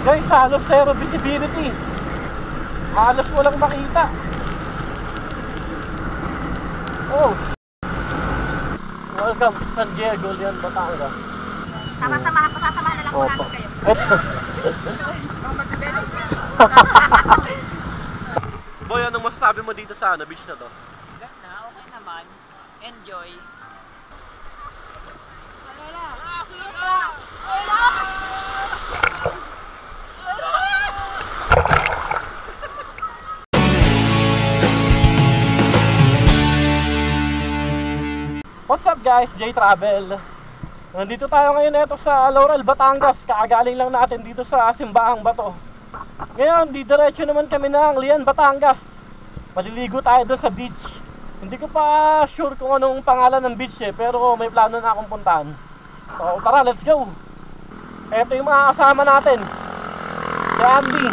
Guys, halos zero visibility. Halos walang makita. Oh, welcome to San Diego, Lian, Batangas. Sama-samahan, pasasamahan na lang po namin kayo. Boy, anong masasabi mo dito sa beach na to? Ganda, okay naman. Enjoy. What's up guys, J Travel. Nandito tayo ngayon ito sa Laurel, Batangas. Kaagaling lang natin dito sa Simbahang Bato. Ngayon, didiretso naman kami ng Lian, Batangas. Maliligo tayo doon sa beach. Hindi ko pa sure kung anong pangalan ng beach pero may plano na akong puntahan. So tara, let's go. Ito yung mga kasama natin. Si Andy,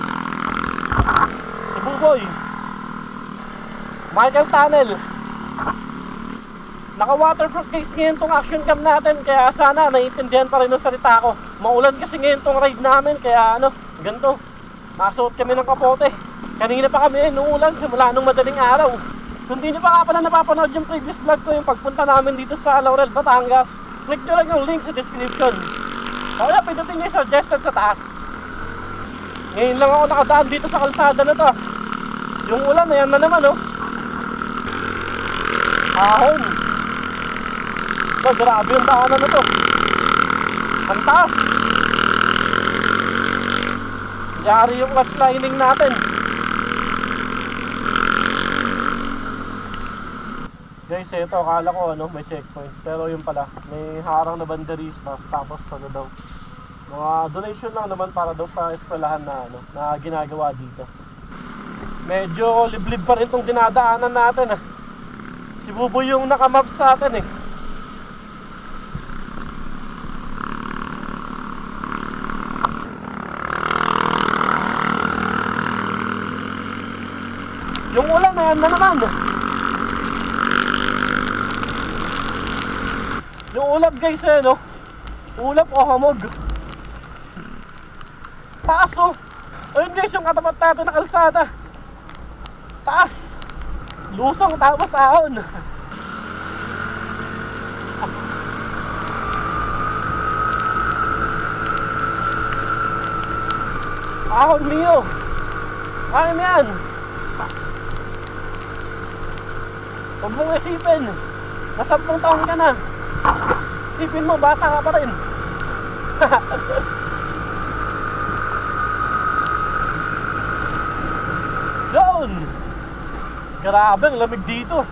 si Buboy, Michael Tunnel. Naka-waterproof case ngayon tong action cam natin, kaya sana naiintindihan pa rin ang salita ko. Maulan kasi ngayon tong ride namin, kaya ganito. Nasuot kami ng kapote. Kanina pa kami inuulan simula nung madaling araw. Kung di nyo pa nga pala napapanood yung previous vlog ko, yung pagpunta namin dito sa Laurel, Batangas, click nyo lang yung link sa description. O kaya pindutin nyo yung suggested sa taas. Ngayon lang ako nakadaan dito sa kalsada na to. Yung ulan, ayan na naman ahon. So, grabe yung daanan na to. Ang taas. Yari yung clutch lining natin. Guys, ito akala ko may checkpoint. Pero yun pala, may harang na banderistas. Tapos daw, mga donation lang naman para daw sa eskwelahan na na ginagawa dito. Medyo liblib pa rin tong dinadaanan natin Si Buboy yung nakamap sa atin Yung ulan na yan na naman. Yung ulap guys ulap o hamog. Taas ayun guys yung katapat natin na kalsada. Taas. Lusong tapos ahon. Ahon Mio. Kaya mo yan. Huwag mong isipin na 10 taon ka na. Isipin mo, bata ka pa rin. Doon. Grabe ang lamig dito.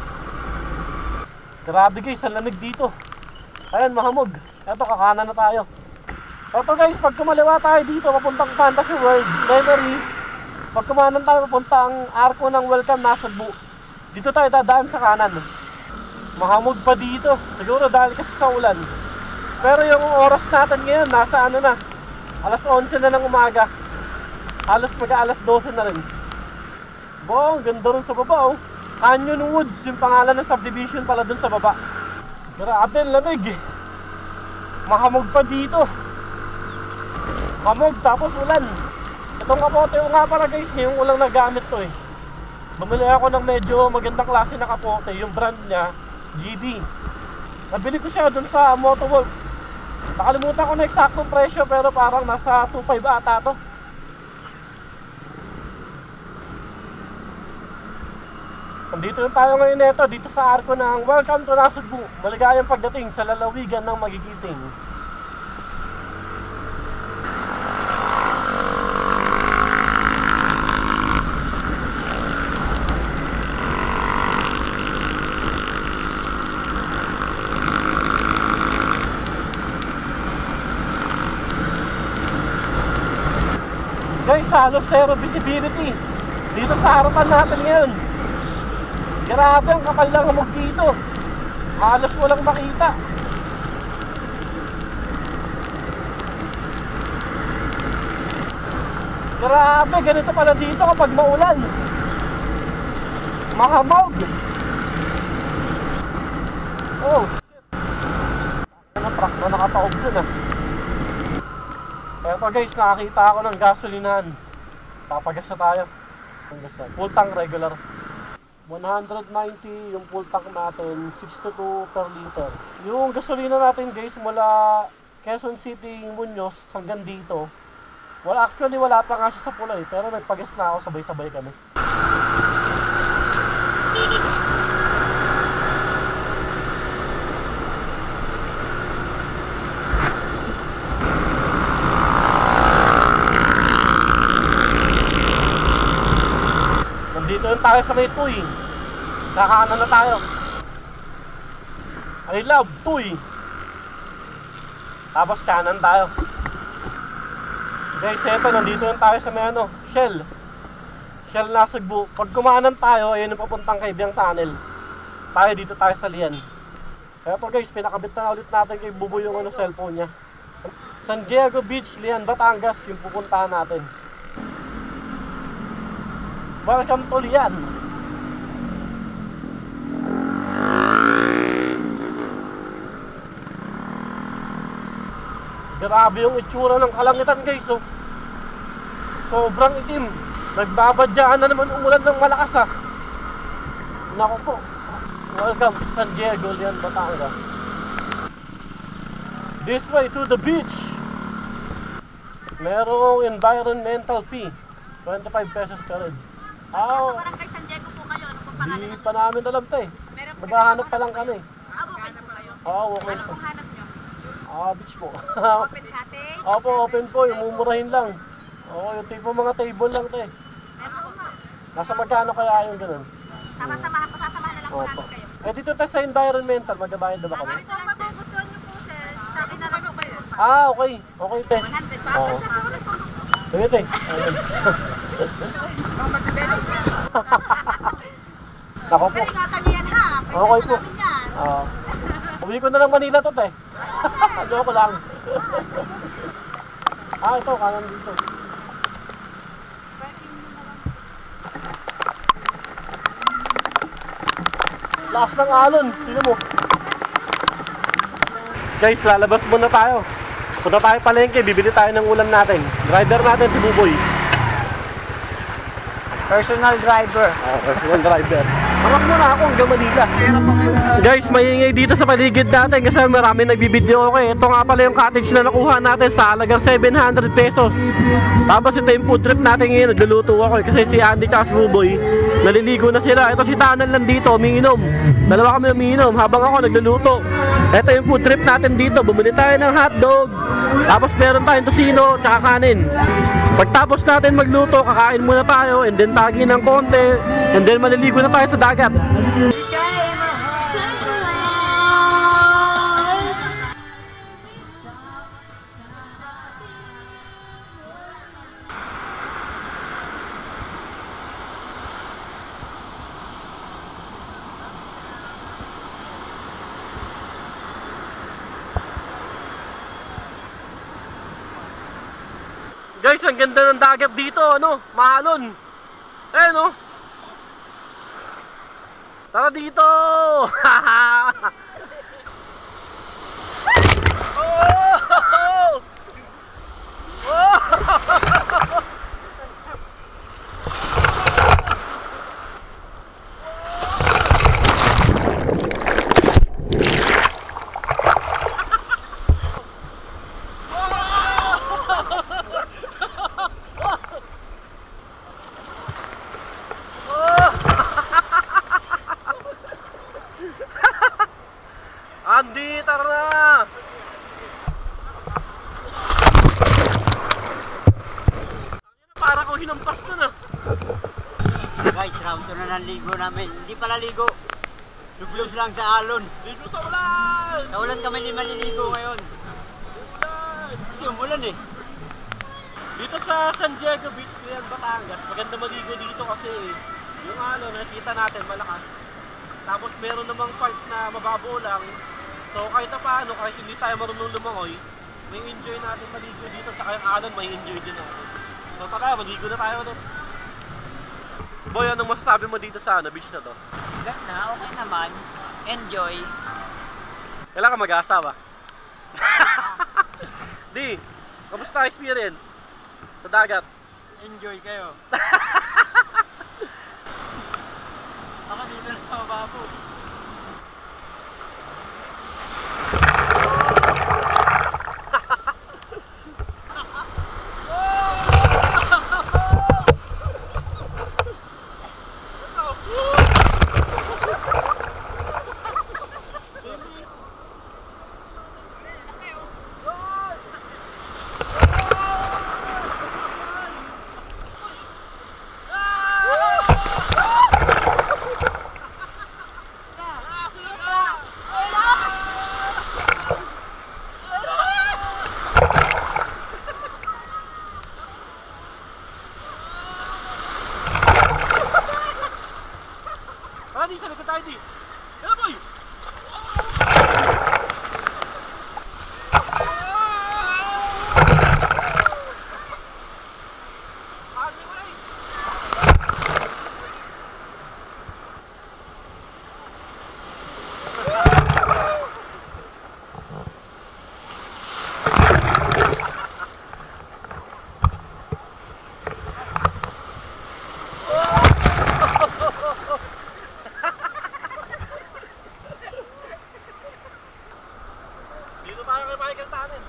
Grabe guys, ang lamig dito. Ayan, mahamog. Eto, kakanan na tayo. Eto guys, pag kumaliwa tayo dito papuntang Fantasy World Memory, pag kumanan tayo papuntang arko ng Welcome Nasugbu, dito tayo dadaan sa kanan. Mahamog pa dito. Siguro dahil kasi sa ulan. Pero yung oras natin ngayon nasa na, alas 11 na ng umaga. Halos mag-alas 12 na rin. Ang ganda rin sa baba Canyon Woods yung pangalan ng subdivision pala dun sa baba. Grabe, lamig. Mahamog pa dito. Hamog tapos ulan. Itong kapote nga para guys, yung ulang nagamit to Bumili ako ng medyo magandang klase na kapote. Yung brand niya, GD. Nabili ko siya dun sa Motovolk. Nakalimutan ko na eksaktong presyo, pero parang nasa 2.5 ata to. Nandito yung tayo ngayon dito sa arko ng Welcome to Nasugbu. Maligayang pagdating sa lalawigan ng Magigiting. Guys, halos zero visibility dito sa harapan natin ngayon. Grabe, ang kapal lang hamog dito. Halos walang makita. Grabe, ganito pala dito kapag maulan. Mahamog. Oh shit. Ano, truck na nakataob dun Eto guys, nakakita ako ng gasolinahan. Papagas na tayo. Full tank regular. 190 yung full tank natin, 62 per liter. Yung gasolina natin guys mula Quezon City, Muñoz hanggang dito. Actually wala pa nga siya sa pula eh, pero nagpagas na ako, sabay-sabay kami. Nandito yun tayo sa may Tuy. Kakaanan na tayo. I love Tuy. Tapos kanan tayo. Guys, eto, nandito yun tayo sa may Shell. Shell Nasugbu. Pag kumanan tayo, ayun yung papuntang Kaibiyang Tunnel. Tayo dito tayo sa Lian. Eto guys, pinakabit na ulit natin kay Buboy yung cellphone niya. San Diego Beach, Lian, Batangas, yung pupuntahan natin. Welcome to Lian. Grabe yung itsura ng kalangitan guys, oh. Sobrang itim. Nagbabadyaan na naman umulan ng malakas, ah. Naku po. Welcome to San Diego, Lian, Batangas. This way to the beach. Merong environmental fee. 25 pesos ka rin. Sa Barangay San Diego po kayo, ano pong pangalan? Hindi pa namin alam to eh. Meron po Maghahanap pa lang kami. okay po kayo. Oo, okay Ano po. pong hanap nyo? Beach po. Open cottage? Opo, open po. Yung mumurahin lang. Oo, yung tipo mga table lang to eh. Meron po ma. Nasa magkano kaya yung ganun? Sasamahan na lang po Opo. namin kayo. Eh dito tayo sa environmental, magbabayad na ba kami? Kung magugustuhan nyo po sir, sabi na lang po kayo. Okay. Okay, te. 100 pa. Oo. Sige, te. Ayun. Nako po. Pero ingatan nyo yan ha. Okay po. Namin yan. Uwi ko na lang Manila to, te. Joke lang. Ito, kanan dito. Lakas ng alon, sino mo? Guys, lalabas muna tayo. Punta tayo palengke, bibili tayo ng ulam natin. Driver natin si Buboy. Personal driver. Personal driver. Hangak muna ako hanggang Manila. Guys, maingay dito sa paligid natin kasi marami nagbibideo okay. Ito nga pala yung cottage na nakuha natin sa halagang 700 pesos. Tapos ito yung food trip natin ngayon. Nagluluto ako kasi si Andy at Buboy naliligo na sila. Ito si Tanan lang dito, umiinom. Dalawa kami umiinom habang ako nagluluto. Ito yung food trip natin dito. Bumili tayo ng hotdog. Tapos meron tayong tosino tsaka kanin. Pagtapos natin magluto, kakain muna tayo and then tagi ng konti and then maliligo na tayo sa dagat. Guys, ang ganda ng dagat dito, maalon. No? Tara dito! Andy, tara na! Para ko hinampas na. Guys, round 2 na ng ligo namin. Hindi pala ligo. Lublos lang sa alon. Ligo sa ulan! Sa ulan kami hindi maliligo ngayon. Ulan! Kasi umulan eh. Dito sa San Diego Beach, Lian, Batangas, maganda maligo dito kasi yung nakita natin malakas. Tapos meron namang part na mababaw lang. So kahit na paano, kahit hindi tayo marunong lumangoy, may enjoy natin maligo dito. Saka yung alon, may enjoy din natin. So tara, maligo na tayo ulit. Boy, anong masasabi mo dito sa beach na to? Ganda, okay naman. Enjoy. Kailan ka mag-asawa? Di, Kamusta experience sa dagat? Enjoy kayo. Ako dito na sa mababaw. Di sa likod tayo di. Kaya boy! Dito tayo kay Michael Tannen.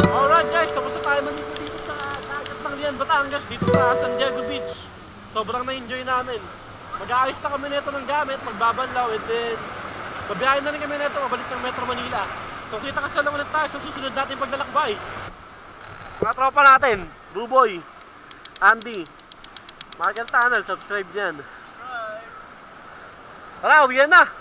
Alright guys, tapos na tayo manigo dito sa dagat ng Lian, Batangas, dito sa San Diego Beach. Sobrang na-enjoy namin. Mag-aayos na kami nito ng gamit, magbabanlaw, and then babiyahin na rin kami nito, mabalik ng Metro Manila. So kita kasi lang ulit tayo sa susunod natin paglalakbay. Mga tropa natin, Buboy, Andy, Michael Tannen, subscribe dyan. Tara, uwian na!